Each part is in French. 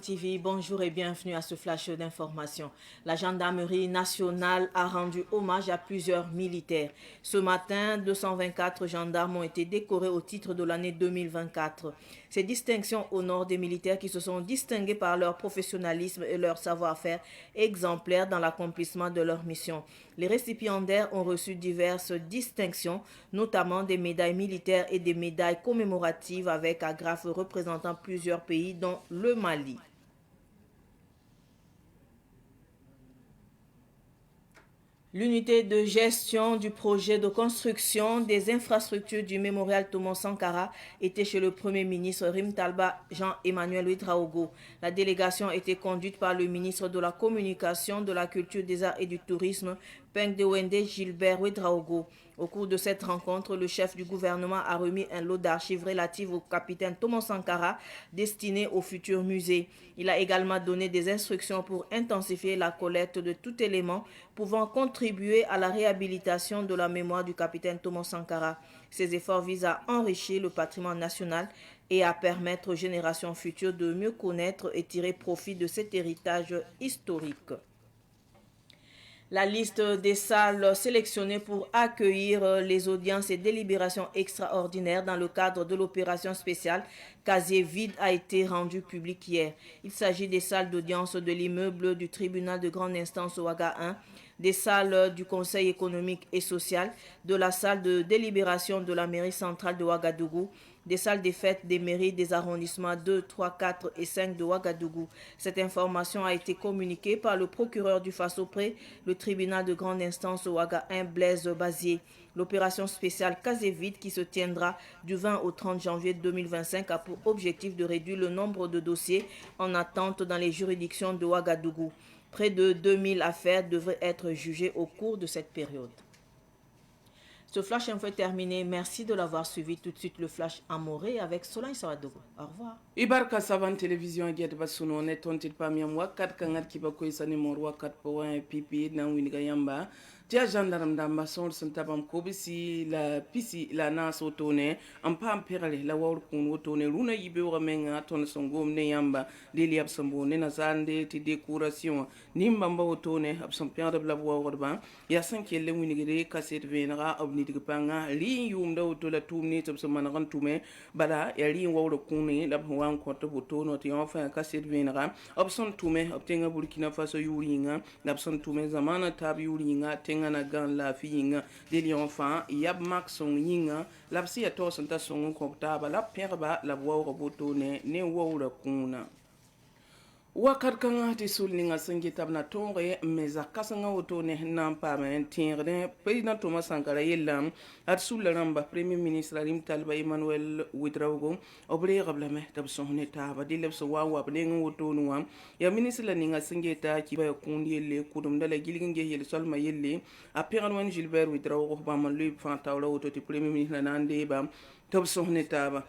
TV, bonjour et bienvenue à ce flash d'information. La gendarmerie nationale a rendu hommage à plusieurs militaires. Ce matin, 224 gendarmes ont été décorés au titre de l'année 2024. Ces distinctions honorent des militaires qui se sont distingués par leur professionnalisme et leur savoir-faire exemplaires dans l'accomplissement de leur mission. Les récipiendaires ont reçu diverses distinctions, notamment des médailles militaires et des médailles commémoratives avec agrafes représentant plusieurs pays, dont le Mali. L'unité de gestion du projet de construction des infrastructures du mémorial Thomas Sankara était chez le Premier ministre Rim Talba Jean-Emmanuel Ouedraogo. La délégation était conduite par le ministre de la Communication, de la Culture, des Arts et du Tourisme, Peng Dewende Gilbert Ouedraogo. Au cours de cette rencontre, le chef du gouvernement a remis un lot d'archives relatives au capitaine Thomas Sankara destiné au futur musée. Il a également donné des instructions pour intensifier la collecte de tout élément pouvant contribuer à la réhabilitation de la mémoire du capitaine Thomas Sankara. Ces efforts visent à enrichir le patrimoine national et à permettre aux générations futures de mieux connaître et tirer profit de cet héritage historique. La liste des salles sélectionnées pour accueillir les audiences et délibérations extraordinaires dans le cadre de l'opération spéciale Casier vide a été rendue publique hier. Il s'agit des salles d'audience de l'immeuble du tribunal de grande instance Ouaga 1, des salles du Conseil économique et social, de la salle de délibération de la mairie centrale de Ouagadougou, des salles des fêtes des mairies des arrondissements 2, 3, 4 et 5 de Ouagadougou. Cette information a été communiquée par le procureur du Faso-Pré, le tribunal de grande instance Ouaga 1, Blaise Bazier. L'opération spéciale Casier vide qui se tiendra du 20 au 30 janvier 2025 a pour objectif de réduire le nombre de dossiers en attente dans les juridictions de Ouagadougou. Près de 2000 affaires devraient être jugées au cours de cette période. Ce flash info est terminé. Merci de l'avoir suivi. Tout de suite, le flash Amoré avec Solange Sawadogo. Au revoir. Ibarka savan télévision get basuno ne tontit pamiam wakat kangat kiba koy sani mor wakat po wan pipi na winiga yamba tia gendarme da mason sun tabam ko bisi la pisi la nas otone am pam perale la wawr kun otone runa yibe wa menga ton songom ne yamba lili absambo ne nazande ti décoration nimba mba otone absam perde la wawr ba ya sanke le winiga de kaset venra obni diga panga li yum da otola tumni tabsam managan tume bala ya li wawr kun la wan konto botono ti enfin kaset venra opson tume obtenga Burkina Faso yuringa opson tume zamana tab yuringa tenga na gan la fiinga deli enfin yab maxon yinga labsi ya to santa songo koktaba la perba la wawra botone ne wawra kuna wakat kanga ti sulninga sangi tabna tongre meza kasanga otone nampa men tingre president Thomas Sankara yelam at sularamba premier ministre Rim Talba Emmanuel Ouedraogo obre gablame tab sonne taba dileb so wawa blenga otonu wa ya ministre la ninga sangi ta ki ba kundi le kudum dala gilginge yel solma yelle a Père Gilbert Ouedraogo ba man lui fantawla ototi premier ministre nande ba tab sonne taba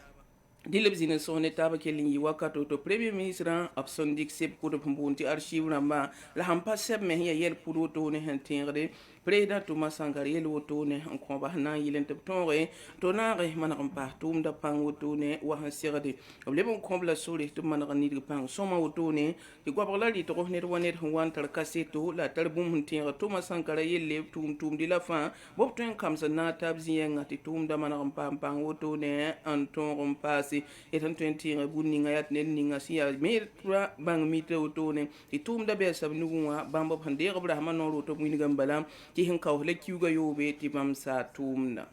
dileb zina sohne taba kelin yi wakato to premier ministre abson dik sep ko do pumbunti archive ramba la hampa sep me ya yel pudo to ne hen tingre président Thomas Sankara yel woto ne en ko ba na yilen te tonre to na re manam pa tum da pang woto ne wa han sirade oble bon kombla sori to manam ni de pang soma woto ne di ko ba li to ne wonet wan tar kaseto la tar bum hun tingre Thomas Sankara yel tum di la fin bob to en kamsa na tab ziyenga ti tum da manam pang woto ne en ton pas etan 20 bunni ngayat nen ninga siya metra bang mite otone ti tum da be sab nuwa bamba hande abraham no roto muni gambala ti hin kaw le kiuga yobe ti bam sa tumna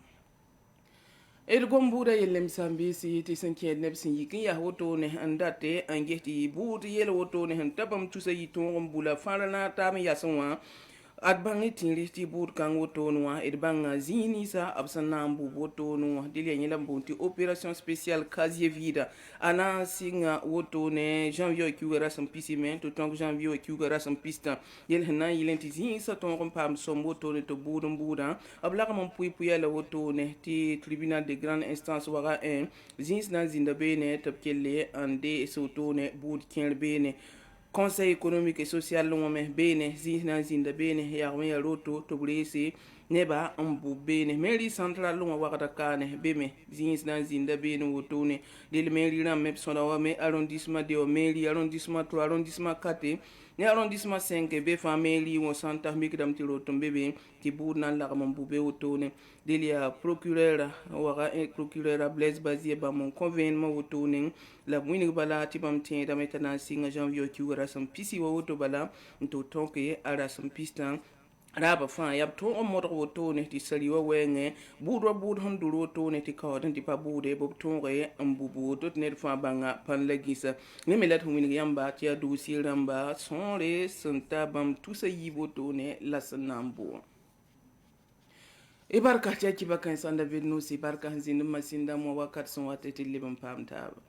gombuda yellem sambisi ti sanke nebsin yikin ya woto ne andate angeti buti yel woto ne han tabam tusa yiton bula farana tam yasanwa adbangi tinri ti bur kan woto noa banga zini sa absana mbu woto noa dilia nyela mbunti opération spéciale Casier vide ana singa woto ne janvier kiwera sam pisimen to tonk janvier kiwera sam pista yel hena yilenti zini sa ton pam som woto ne to budum buda ablaga mon puya la woto ne ti tribunal de grande instance wara 1 zins na zinda bene tapkelle ande soto ne bud ken bene Conseil économique et social longome bene zina zinda bene ya roto to blesi neba ambu bene meri central lunga wakata kane beme zins na zinda bene wotone dele meri ram mep sonda wa me arrondissement de meri arrondissement 3 arrondissement 4 ne arrondissement 5 be family wo santa mikdam tiro tombebe ti burna la kam bube wotone dele ya procureur waka procureur Blaise Bazie ba mon convention wotone la wini bala ti bam tin da metana singa janvier ki wara sam pisi wo woto bala to tonke ara sam pistan raba fa yab to o modo woto ne ti sali wa wenge budwa bud hon duro to ne ti kawden ti pa bude bob to re ambubu to ne fa banga pan la gisa ne melat humin yamba ti adu si ramba son le santa bam tout sa yibo to ne lasanambo e barka ti ki bakan sanda vidno si barka hanzin masinda mo wakat son watete libam pam taba